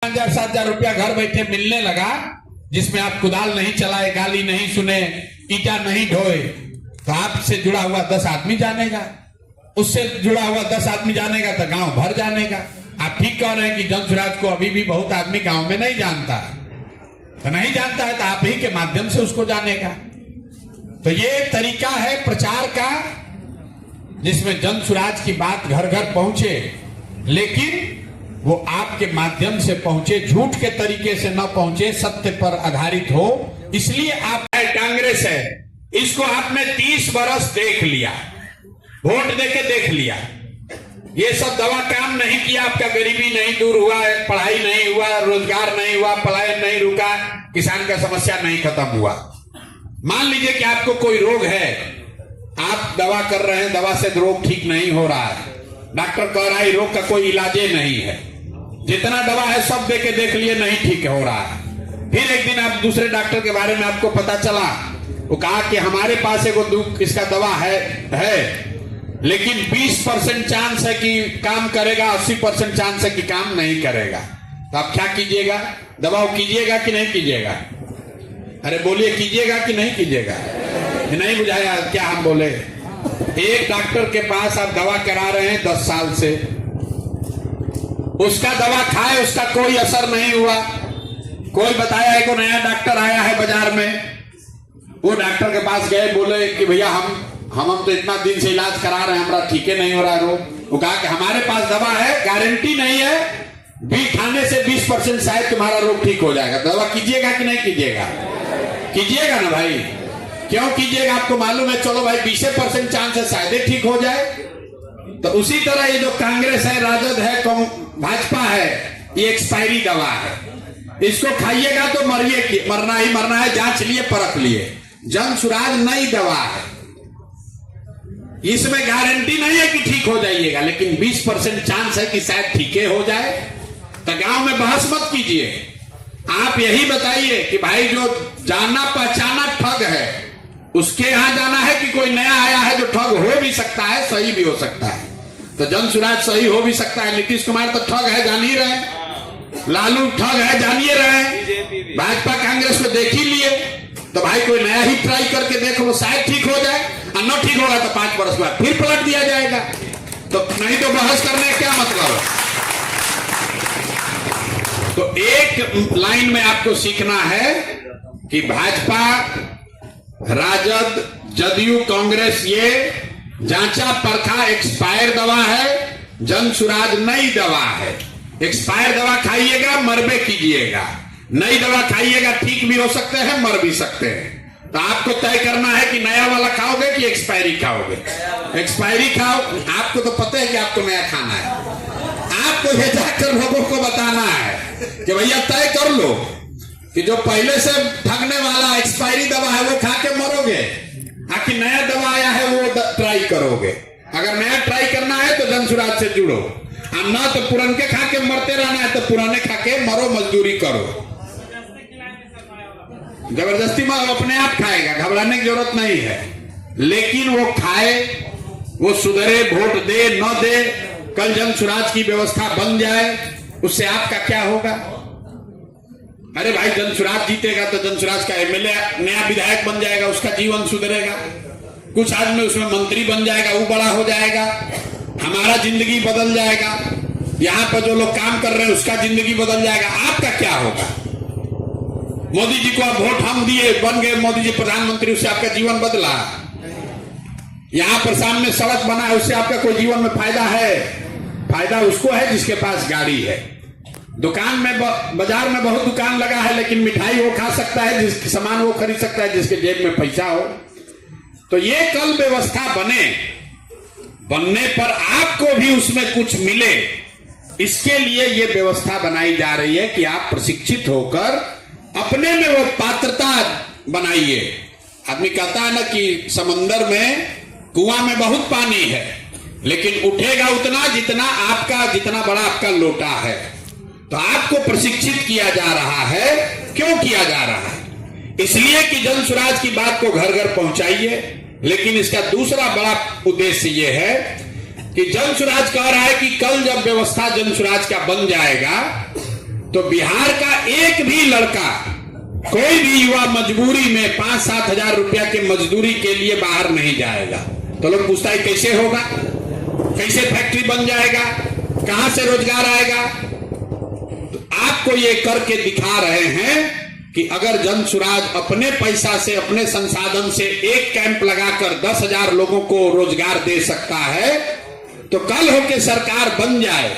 5,000-7,000 रुपया घर बैठे मिलने लगा, जिसमें आप कुदाल नहीं चलाए, गाली नहीं सुने, ईटा नहीं ढोए, तो आपसे जुड़ा हुआ 10 आदमी जानेगा, उससे जुड़ा हुआ 10 आदमी जानेगा तो गांव भर जानेगा। आप ठीक कह रहे हैं कि जंसुराज को अभी भी बहुत आदमी गांव में नहीं जानता है, तो नहीं जानता है तो आप ही के माध्यम से उसको जानेगा। तो ये तरीका है प्रचार का, जिसमें जंसुराज की बात घर घर पहुंचे, लेकिन वो आपके माध्यम से पहुंचे, झूठ के तरीके से न पहुंचे, सत्य पर आधारित हो। इसलिए आप कांग्रेस है, इसको आपने 30 बरस देख लिया, वोट देके देख लिया, ये सब दवा काम नहीं किया, आपका गरीबी नहीं दूर हुआ, पढ़ाई नहीं हुआ, रोजगार नहीं हुआ, पलायन नहीं रुका, किसान का समस्या नहीं खत्म हुआ। मान लीजिए कि आपको कोई रोग है, आप दवा कर रहे हैं, दवा से रोग ठीक नहीं हो रहा है, डॉक्टर कह रहा है रोग का कोई इलाज नहीं है, जितना दवा है सब देके देख लिए, नहीं ठीक हो रहा है। फिर एक दिन आप दूसरे डॉक्टर के बारे में आपको पता चला, वो कहा कि हमारे पास एक इसका दवा है लेकिन 20% चांस है कि काम करेगा, 80% चांस है कि काम नहीं करेगा। तो आप क्या कीजिएगा? दवा कीजिएगा कि नहीं कीजिएगा? अरे बोलिए, कीजिएगा कि नहीं कीजिएगा? नहीं बुझाया क्या हम बोले? एक डॉक्टर के पास आप दवा करा रहे हैं 10 साल से, उसका दवा खाए, उसका कोई असर नहीं हुआ। कोई बताया है, कोई नया डॉक्टर आया है बाजार में, वो डॉक्टर के पास गए, बोले कि भैया हम तो इतना दिन से इलाज करा रहे हैं, हमारा ठीक है नहीं हो रहा रोग। वो कहा कि हमारे पास दवा है, गारंटी नहीं है, भी खाने से 20% शायद तुम्हारा रोग ठीक हो जाएगा। दवा कीजिएगा कि नहीं कीजिएगा? कीजिएगा ना भाई, क्यों कीजिएगा? आपको मालूम है, चलो भाई 20% चांस है शायद ठीक हो जाए। तो उसी तरह ये जो कांग्रेस है, राजद है, भाजपा है, ये एक्सपायरी दवा है, इसको खाइएगा तो मरिए, मरना ही मरना है, जांच लिए परख लिए। जंसुराज नई दवा है, इसमें गारंटी नहीं है कि ठीक हो जाइएगा, लेकिन 20% चांस है कि शायद ठीक हो जाए। तो गांव में बहस मत कीजिए, आप यही बताइए कि भाई जो जाना पहचाना ठग है, उसके यहां जाना है कि कोई नया आया है जो ठग हो भी सकता है, सही भी हो सकता है। तो जंसुराज सही हो भी सकता है, नीतीश कुमार तो ठग है, जान ही रहे, लालू ठग है, जानिए रहे, भाजपा कांग्रेस को देख ही लिए। तो भाई कोई नया ही ट्राई करके देख लो, शायद ठीक हो जाए, और न ठीक होगा तो 5 वर्ष बाद फिर पलट दिया जाएगा। तो नहीं तो बहस करने का क्या मतलब है? तो एक लाइन में आपको सीखना है कि भाजपा, राजद, जदयू, कांग्रेस ये जांचा परखा एक्सपायर दवा है, जंसुराज नई दवा है। एक्सपायर दवा खाइएगा, मरबे कीजिएगा, नई दवा खाइएगा, ठीक भी हो सकते हैं, मर भी सकते हैं। तो आपको तय करना है कि नया वाला खाओगे कि एक्सपायरी खाओगे। एक्सपायरी खाओ, आपको तो पता है कि आपको नया खाना है, आपको ये जाकर लोगों को बताना है कि भैया तय कर लो कि जो पहले से ठगने वाला एक्सपायरी दवा है वो खा के मरोगे, आखिर नया दवा आया है वो ट्राई करोगे। अगर नया ट्राई करना है तो जंसुराज से जुड़ो, हम ना तो पुराने खा के मरते रहना है तो पुराने खा के मरो, मजदूरी करो। जबरदस्ती में अपने आप खाएगा, घबराने की जरूरत नहीं है, लेकिन वो खाए, वो सुधरे, वोट दे न दे, कल जंसुराज की व्यवस्था बन जाए, उससे आपका क्या होगा? अरे भाई जंसुराज जीतेगा तो जंसुराज का एमएलए नया विधायक बन जाएगा, उसका जीवन सुधरेगा, कुछ आदमी उसमें मंत्री बन जाएगा, वो बड़ा हो जाएगा, हमारा जिंदगी बदल जाएगा, यहाँ पर जो लोग काम कर रहे हैं उसका जिंदगी बदल जाएगा। आपका क्या होगा? मोदी जी को आप वोट हम दिए, बन गए मोदी जी प्रधानमंत्री, उससे आपका जीवन बदला? यहां पर सामने सड़क बना है, उससे आपका कोई जीवन में फायदा है? फायदा उसको है जिसके पास गाड़ी है। दुकान में, बाजार में बहुत दुकान लगा है, लेकिन मिठाई वो खा सकता है, जिसके सामान वो खरीद सकता है जिसके जेब में पैसा हो। तो ये कल व्यवस्था बनने पर आपको भी उसमें कुछ मिले, इसके लिए ये व्यवस्था बनाई जा रही है कि आप प्रशिक्षित होकर अपने में वो पात्रता बनाइए। आदमी कहता है ना कि समंदर में, कुआं में बहुत पानी है, लेकिन उठेगा उतना जितना बड़ा आपका लोटा है। तो आपको प्रशिक्षित किया जा रहा है। क्यों किया जा रहा है? इसलिए कि जंसुराज की बात को घर घर पहुंचाइए। लेकिन इसका दूसरा बड़ा उद्देश्य यह है कि जंसुराज कह रहा है कि कल जब व्यवस्था जंसुराज का बन जाएगा तो बिहार का एक भी लड़का, कोई भी युवा मजबूरी में 5-7 हजार रुपया के मजदूरी के लिए बाहर नहीं जाएगा। तो लोग पूछता है कैसे होगा, कैसे फैक्ट्री बन जाएगा, कहां से रोजगार आएगा। तो आपको ये करके दिखा रहे हैं कि अगर जनसुराज अपने पैसा से, अपने संसाधन से एक कैंप लगाकर 10,000 लोगों को रोजगार दे सकता है, तो कल होके सरकार बन जाए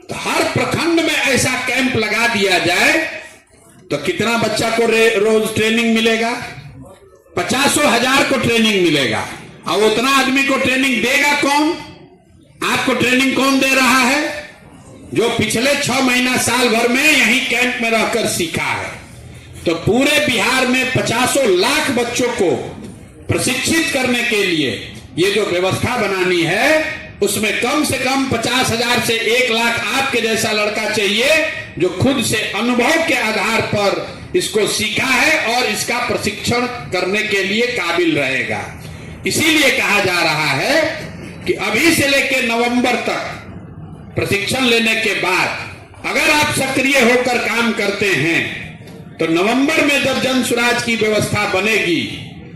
तो हर प्रखंड में ऐसा कैंप लगा दिया जाए तो कितना बच्चा को रोज ट्रेनिंग मिलेगा? 50,000 को ट्रेनिंग मिलेगा। और उतना आदमी को ट्रेनिंग देगा कौन? आपको ट्रेनिंग कौन दे रहा है? जो पिछले 6 महीना साल भर में यही कैंप में रहकर सीखा है। तो पूरे बिहार में 50 लाख बच्चों को प्रशिक्षित करने के लिए ये जो व्यवस्था बनानी है, उसमें कम से कम 50,000 से 1 लाख आपके जैसा लड़का चाहिए जो खुद से अनुभव के आधार पर इसको सीखा है और इसका प्रशिक्षण करने के लिए काबिल रहेगा। इसीलिए कहा जा रहा है कि अभी से लेकर नवंबर तक प्रशिक्षण लेने के बाद अगर आप सक्रिय होकर काम करते हैं तो नवंबर में जब जनसुराज की व्यवस्था बनेगी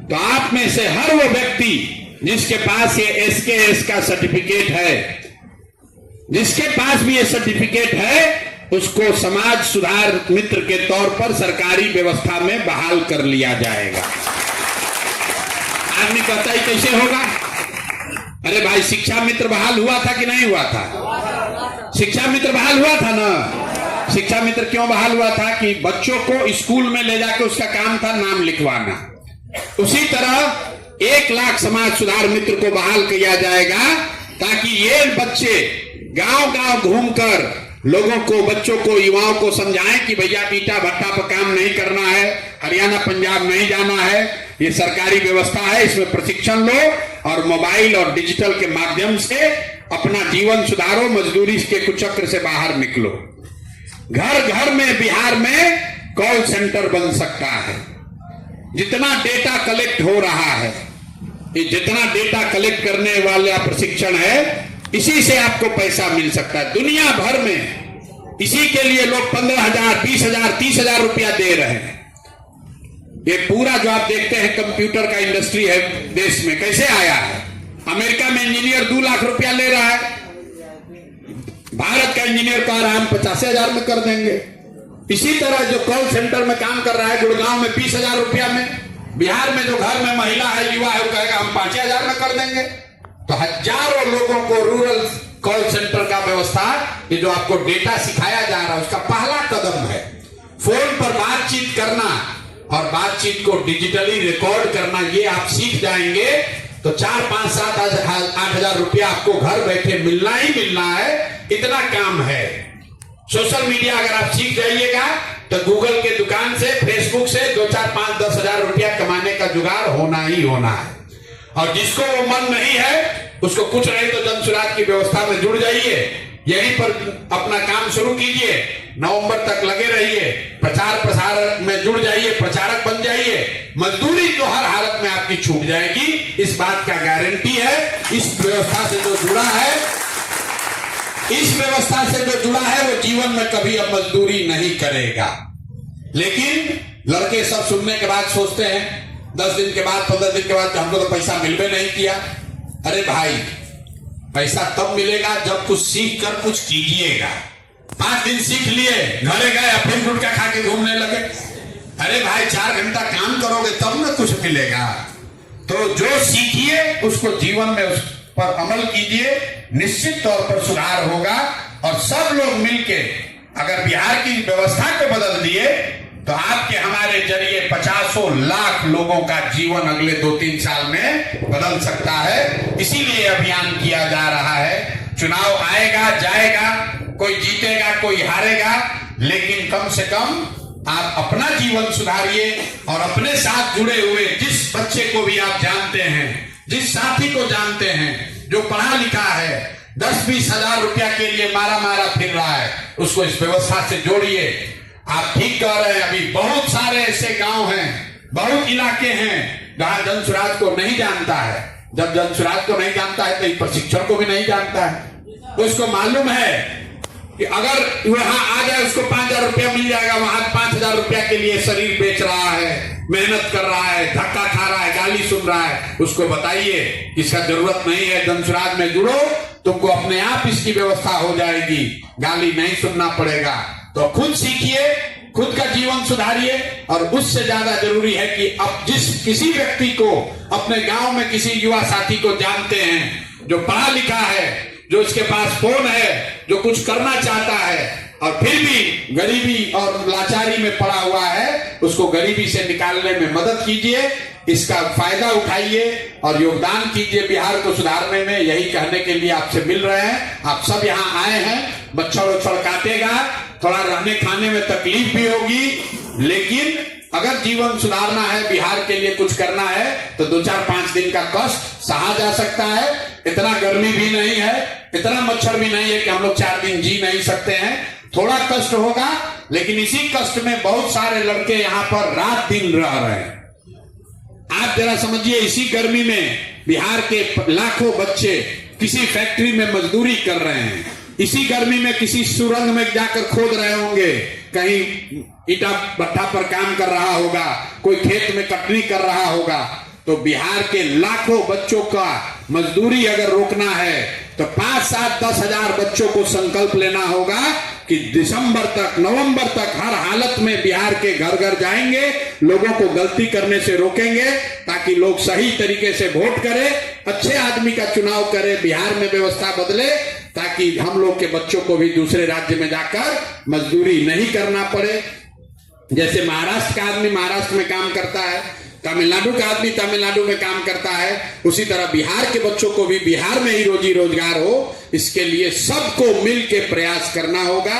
तो आप में से हर वो व्यक्ति जिसके पास ये SKS का सर्टिफिकेट है, जिसके पास भी ये सर्टिफिकेट है, उसको समाज सुधार मित्र के तौर पर सरकारी व्यवस्था में बहाल कर लिया जाएगा। आदमी कहता है कैसे होगा? अरे भाई, शिक्षा मित्र बहाल हुआ था कि नहीं हुआ था? शिक्षा मित्र बहाल हुआ था ना। शिक्षा मित्र क्यों बहाल हुआ था? कि बच्चों को स्कूल में ले जाकर उसका काम था नाम लिखवाना। उसी तरह 1 लाख समाज सुधार मित्र को बहाल किया जाएगा ताकि ये बच्चे गांव-गांव घूमकर लोगों को, बच्चों को, युवाओं को समझाएं कि भैया ईटा भट्टा पर काम नहीं करना है, हरियाणा पंजाब नहीं जाना है, ये सरकारी व्यवस्था है, इसमें प्रशिक्षण लो और मोबाइल और डिजिटल के माध्यम से अपना जीवन सुधारो, मजदूरी के कुचक्र से बाहर निकलो। घर घर में बिहार में कॉल सेंटर बन सकता है। जितना डेटा कलेक्ट हो रहा है, ये जितना डेटा कलेक्ट करने वाला प्रशिक्षण है, इसी से आपको पैसा मिल सकता है। दुनिया भर में इसी के लिए लोग 15,000, 20,000, 30,000 रुपया दे रहे हैं। ये पूरा जो आप देखते हैं कंप्यूटर का इंडस्ट्री है देश में, कैसे आया है? अमेरिका में इंजीनियर 2 लाख रुपया ले रहा है, भारत का इंजीनियर का आराम 50,000 में कर देंगे। इसी तरह जो कॉल सेंटर में काम कर रहा है गुड़गांव में 20,000 रुपया में, बिहार में जो घर में महिला है, युवा है, वो कहेगा हम 5,000 में कर देंगे। तो हजारों लोगों को रूरल कॉल सेंटर का व्यवस्था, ये जो आपको डेटा सिखाया जा रहा है, उसका पहला कदम है। फोन पर बातचीत करना और बातचीत को डिजिटली रिकॉर्ड करना, ये आप सीख जाएंगे तो 4, 5, 7, 8 हजार रुपया आपको घर बैठे मिलना ही मिलना है। इतना काम है। सोशल मीडिया अगर आप सीख जाइएगा तो गूगल के दुकान से, फेसबुक से 2, 4, 5, 10 हजार रुपया कमाने का जुगाड़ होना ही होना है। और जिसको वो मन नहीं है, उसको कुछ नहीं तो जनसुराज की व्यवस्था में जुड़ जाइए, यहीं पर अपना काम शुरू कीजिए, नवंबर तक लगे रहिए, प्रचार प्रसार में जुड़ जाइए, प्रचारक बन जाइए। मजदूरी तो हर हालत में आपकी छूट जाएगी, इस बात का गारंटी है। इस व्यवस्था से जो जुड़ा है, इस व्यवस्था से जो जुड़ा है, वो जीवन में कभी अब मजदूरी नहीं करेगा। लेकिन लड़के सब सुनने के बाद सोचते हैं 10 दिन के बाद, 15 दिन के बाद, हमको तो पैसा मिलबे नहीं किया। अरे भाई, पैसा तब मिलेगा जब कुछ सीख कर कुछ कीजिएगा। 5 दिन सीख लिए, घरे गए, फिर गुटखा खा के घूमने लगे। अरे भाई, 4 घंटा काम करोगे तब ना कुछ मिलेगा। तो जो सीखिए उसको जीवन में उस पर अमल कीजिए, निश्चित तौर पर सुधार होगा। और सब लोग मिलके अगर बिहार की व्यवस्था को बदल दिए तो आपके हमारे जरिए 50 लाख लोगों का जीवन अगले 2-3 साल में बदल सकता है। इसीलिए अभियान किया जा रहा है। चुनाव आएगा जाएगा, कोई जीतेगा कोई हारेगा, लेकिन कम से कम आप अपना जीवन सुधारिए और अपने साथ जुड़े हुए जिस बच्चे को भी आप जानते हैं, जिस साथी को जानते हैं जो पढ़ा लिखा है, 10-20 हजार रुपया के लिए मारा फिर रहा है, उसको इस व्यवस्था से जोड़िए। आप ठीक कह रहे हैं, अभी बहुत सारे ऐसे गांव हैं, बहुत इलाके हैं जहां जनसुराज को नहीं जानता है। जब जनसुराज को नहीं जानता है तो प्रशिक्षण को भी नहीं जानता है। उसको मालूम है कि अगर वहां आ जाए उसको 5,000 रुपया मिल जाएगा, वहां 5,000 रुपया के लिए शरीर बेच रहा है, मेहनत कर रहा है, धक्का खा रहा है, गाली सुन रहा है, उसको बताइए इसका जरूरत नहीं है। धनसुराज में जुड़ो, तुमको अपने आप इसकी व्यवस्था हो जाएगी, गाली नहीं सुनना पड़ेगा। तो खुद सीखिए, खुद का जीवन सुधारिए। और उससे ज्यादा जरूरी है कि अब किसी व्यक्ति को अपने गांव में किसी युवा साथी को जानते हैं जो पढ़ा लिखा है, जो इसके पास फोन है, जो कुछ करना चाहता है और फिर भी गरीबी और लाचारी में पड़ा हुआ है, उसको गरीबी से निकालने में मदद कीजिए, इसका फायदा उठाइए और योगदान कीजिए बिहार को सुधारने में। यही कहने के लिए आपसे मिल रहे हैं। आप सब यहाँ आए हैं, बच्चा काटेगा, थोड़ा रहने खाने में तकलीफ भी होगी, लेकिन अगर जीवन सुधारना है, बिहार के लिए कुछ करना है, तो 2-4-5 दिन का कष्ट सहा जा सकता है। इतना गर्मी भी नहीं है, इतना मच्छर भी नहीं है कि हम लोग 4 दिन जी नहीं सकते हैं। थोड़ा कष्ट होगा, लेकिन इसी कष्ट में बहुत सारे लड़के यहाँ पर रात दिन रह रहे हैं। आप जरा समझिए, इसी गर्मी में बिहार के लाखों बच्चे किसी फैक्ट्री में मजदूरी कर रहे हैं, इसी गर्मी में किसी सुरंग में जाकर खोद रहे होंगे, कहीं ईटा भट्ठा पर काम कर रहा होगा, कोई खेत में कटनी कर रहा होगा। तो बिहार के लाखों बच्चों का मजदूरी अगर रोकना है तो 5-7-10 हजार बच्चों को संकल्प लेना होगा कि दिसंबर तक, नवंबर तक हर हालत में बिहार के घर घर जाएंगे, लोगों को गलती करने से रोकेंगे, ताकि लोग सही तरीके से वोट करें, अच्छे आदमी का चुनाव करें, बिहार में व्यवस्था बदले, ताकि हम लोग के बच्चों को भी दूसरे राज्य में जाकर मजदूरी नहीं करना पड़े। जैसे महाराष्ट्र का आदमी महाराष्ट्र में काम करता है, तमिलनाडु का आदमी तमिलनाडु में काम करता है, उसी तरह बिहार के बच्चों को भी बिहार में ही रोजी रोजगार हो, इसके लिए सबको मिल के प्रयास करना होगा।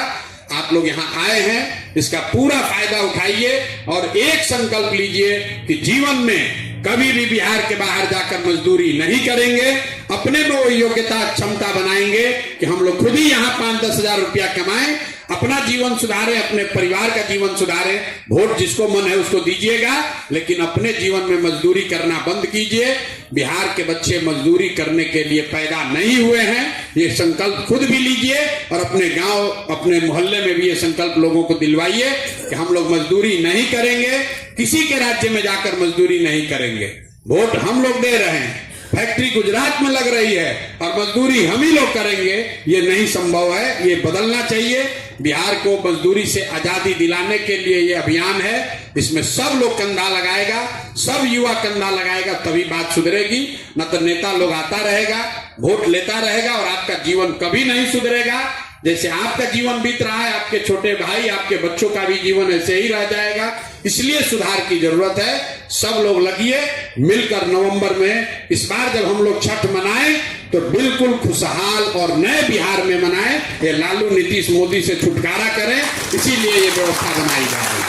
आप लोग यहाँ आए हैं, इसका पूरा फायदा उठाइए और एक संकल्प लीजिए कि जीवन में कभी भी बिहार के बाहर जाकर मजदूरी नहीं करेंगे, अपने में वो योग्यता क्षमता बनाएंगे कि हम लोग खुद ही यहाँ 5-10 हजार रुपया कमाएं, अपना जीवन सुधारें, अपने परिवार का जीवन सुधारें। वोट जिसको मन है उसको दीजिएगा, लेकिन अपने जीवन में मजदूरी करना बंद कीजिए। बिहार के बच्चे मजदूरी करने के लिए पैदा नहीं हुए हैं, ये संकल्प खुद भी लीजिए और अपने गांव, अपने मोहल्ले में भी ये संकल्प लोगों को दिलवाइए कि हम लोग मजदूरी नहीं करेंगे, किसी के राज्य में जाकर मजदूरी नहीं करेंगे। वोट हम लोग दे रहे हैं, फैक्ट्री गुजरात में लग रही है और मजदूरी हम ही लोग करेंगे, ये नहीं संभव है, ये बदलना चाहिए। बिहार को मजदूरी से आजादी दिलाने के लिए ये अभियान है, इसमें सब लोग कंधा लगाएगा, सब युवा कंधा लगाएगा, तभी बात सुधरेगी। न तो नेता लोग आता रहेगा, वोट लेता रहेगा और आपका जीवन कभी नहीं सुधरेगा। जैसे आपका जीवन बीत रहा है, आपके छोटे भाई, आपके बच्चों का भी जीवन ऐसे ही रह जाएगा। इसलिए सुधार की जरूरत है। सब लोग लगिए मिलकर नवंबर में, इस बार जब हम लोग छठ मनाएं तो बिल्कुल खुशहाल और नए बिहार में मनाएं। ये लालू नीतीश मोदी से छुटकारा करें, इसीलिए ये व्यवस्था बनाई जा रही है।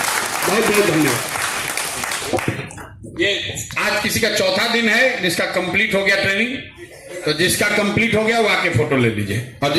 बहुत बहुत धन्यवाद। ये आज किसी का चौथा दिन है जिसका कंप्लीट हो गया ट्रेनिंग, तो जिसका कंप्लीट हो गया वो आके फोटो ले लीजिए। और